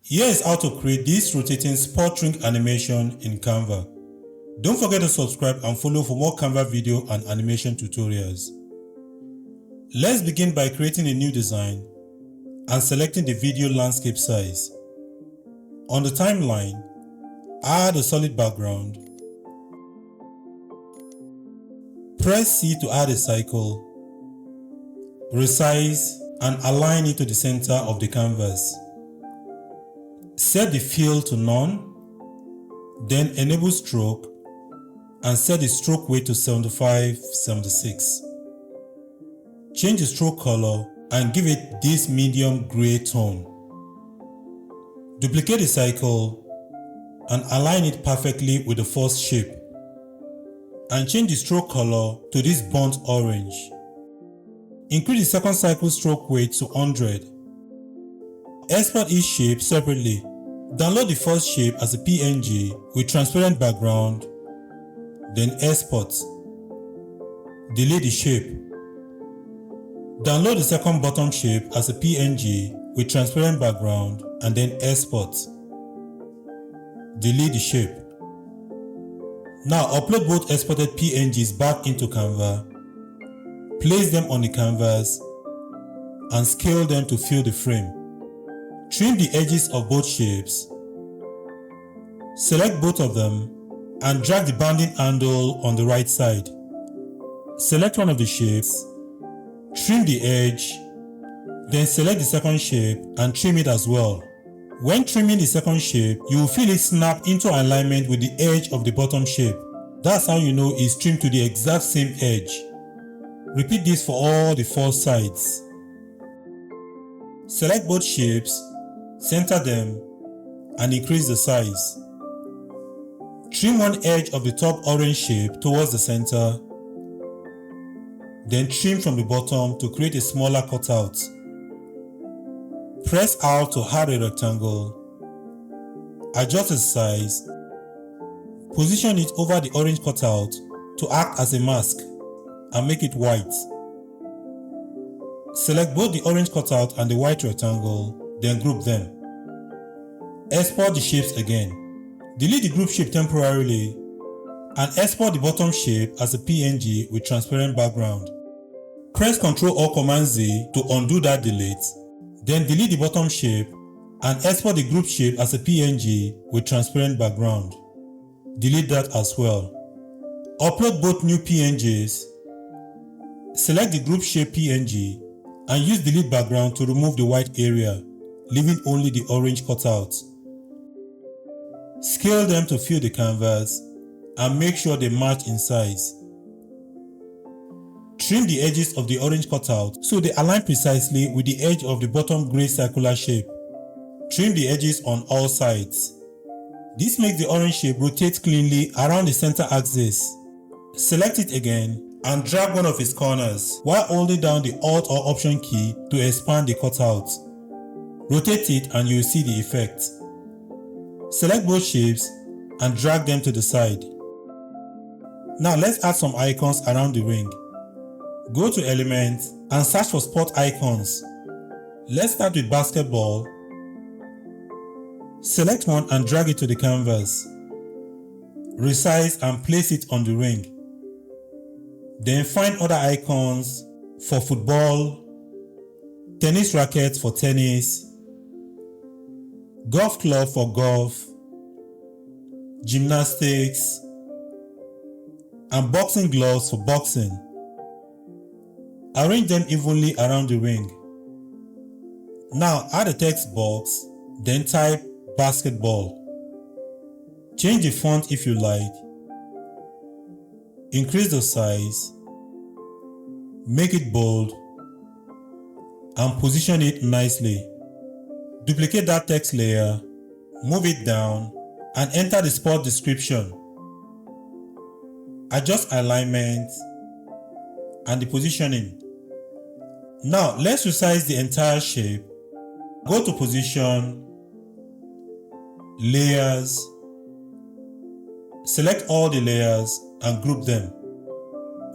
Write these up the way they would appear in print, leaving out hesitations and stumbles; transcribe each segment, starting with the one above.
Here is how to create this rotating spot ring animation in Canva. Don't forget to subscribe and follow for more Canva video and animation tutorials. Let's begin by creating a new design and selecting the video landscape size. On the timeline, add a solid background. Press C to add a cycle. Resize and align it to the center of the canvas. Set the fill to none, then enable stroke and set the stroke weight to 75-76. Change the stroke color and give it this medium gray tone. Duplicate the cycle and align it perfectly with the first shape. And change the stroke color to this burnt orange. Increase the second cycle stroke weight to 100. Export each shape separately. Download the first shape as a PNG with transparent background, then export. Delete the shape. Download the second bottom shape as a PNG with transparent background and then export. Delete the shape. Now upload both exported PNGs back into Canva. Place them on the canvas and scale them to fill the frame. Trim the edges of both shapes. Select both of them and drag the banding handle on the right side. Select one of the shapes, trim the edge, then select the second shape and trim it as well. When trimming the second shape, you will feel it snap into alignment with the edge of the bottom shape. That's how you know it's trimmed to the exact same edge. Repeat this for all the 4 sides. Select both shapes, center them, and increase the size. Trim one edge of the top orange shape towards the center, then trim from the bottom to create a smaller cutout. Press R to add a rectangle. Adjust its size. Position it over the orange cutout to act as a mask and make it white. Select both the orange cutout and the white rectangle, then group them. Export the shapes again. Delete the group shape temporarily and export the bottom shape as a PNG with transparent background. Press Ctrl or Command Z to undo that delete. Then delete the bottom shape and export the group shape as a PNG with transparent background. Delete that as well. Upload both new PNGs. Select the group shape PNG and use delete background to remove the white area, leaving only the orange cutout. Scale them to fill the canvas and make sure they match in size. Trim the edges of the orange cutout so they align precisely with the edge of the bottom gray circular shape. Trim the edges on all sides. This makes the orange shape rotate cleanly around the center axis. Select it again and drag one of its corners while holding down the Alt or Option key to expand the cutout. Rotate it and you will see the effect. Select both shapes and drag them to the side. Now let's add some icons around the ring. Go to Elements and search for spot icons. Let's start with basketball. Select one and drag it to the canvas. Resize and place it on the ring. Then find other icons for football, tennis rackets for tennis, golf club for golf, gymnastics, and boxing gloves for boxing. Arrange them evenly around the ring. Now add a text box, then type basketball. Change the font if you like. Increase the size, make it bold, and position it nicely. Duplicate that text layer, move it down, and enter the spot description. Adjust alignment and the positioning. Now let's resize the entire shape. Go to Position, Layers, select all the layers and group them.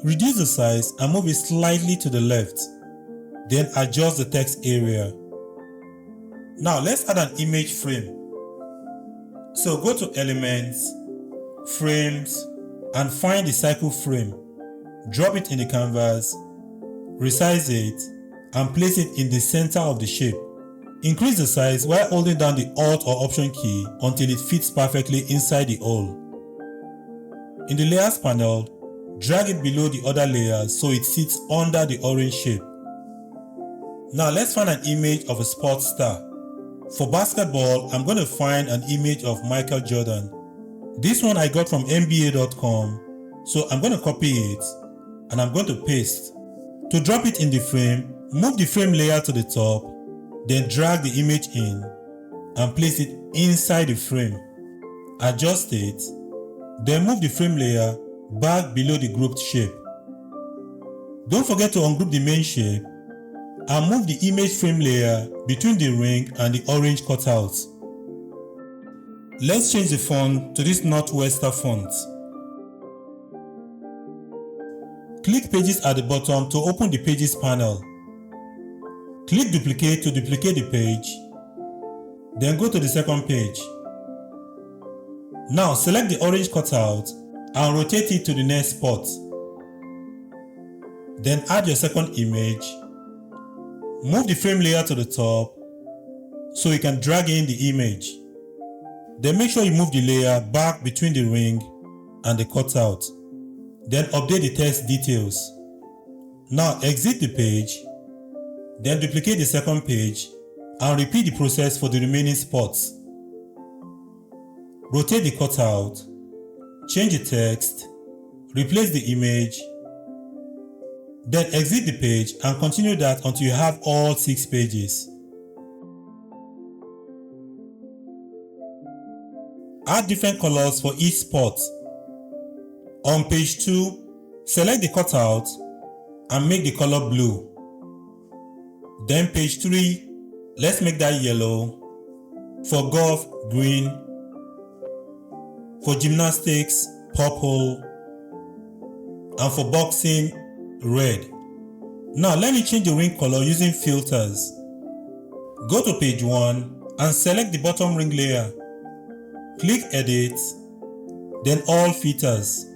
Reduce the size and move it slightly to the left. Then adjust the text area. Now let's add an image frame. So go to Elements, Frames, and find the circle frame. Drop it in the canvas, resize it, and place it in the center of the shape. Increase the size while holding down the Alt or Option key until it fits perfectly inside the hole. In the Layers panel, drag it below the other layers so it sits under the orange shape. Now let's find an image of a sports star. For basketball, I'm going to find an image of Michael Jordan. This one I got from NBA.com, so I'm going to copy it and I'm going to paste. To drop it in the frame, move the frame layer to the top, then drag the image in and place it inside the frame. Adjust it, then move the frame layer back below the grouped shape. Don't forget to ungroup the main shape and move the image frame layer between the ring and the orange cutout. Let's change the font to this Northwester font. Click Pages at the bottom to open the Pages panel. Click Duplicate to duplicate the page. Then go to the second page. Now select the orange cutout and rotate it to the next spot. Then add your second image. Move the frame layer to the top so you can drag in the image. Then make sure you move the layer back between the ring and the cutout. Then update the text details. Now exit the page, then duplicate the second page and repeat the process for the remaining spots. Rotate the cutout, change the text, replace the image, then exit the page and continue that until you have all 6 pages. Add different colors for each spot. On page 2, select the cutout and make the color blue. Then page 3, let's make that yellow. For golf, green. For gymnastics, purple. And for boxing, red. Now let me change the ring color using filters. Go to page 1 and select the bottom ring layer. Click Edit, then All Filters.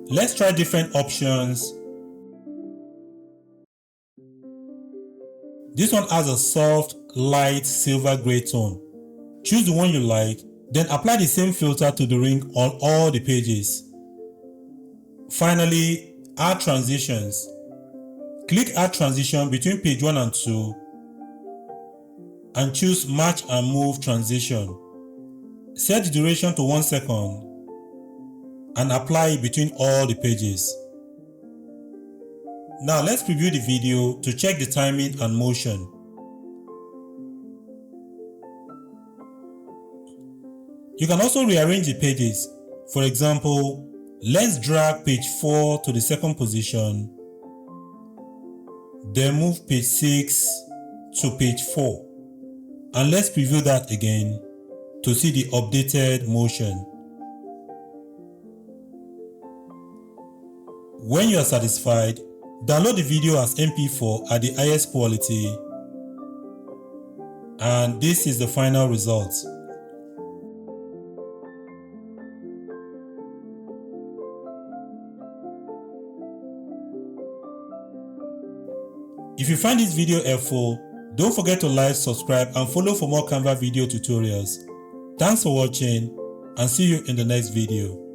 Let's try different options. This one has a soft, light silver gray tone. Choose the one you like, then apply the same filter to the ring on all the pages. Finally, add transitions. Click Add Transition between page 1 and 2 and choose Match and Move Transition. Set the duration to 1 second and apply it between all the pages. Now let's preview the video to check the timing and motion. You can also rearrange the pages. For example, let's drag page 4 to the second position, then move page 6 to page 4. And let's preview that again to see the updated motion. When you are satisfied, download the video as MP4 at the highest quality. And this is the final result. If you find this video helpful, don't forget to like, subscribe, and follow for more Canva video tutorials. Thanks for watching and see you in the next video.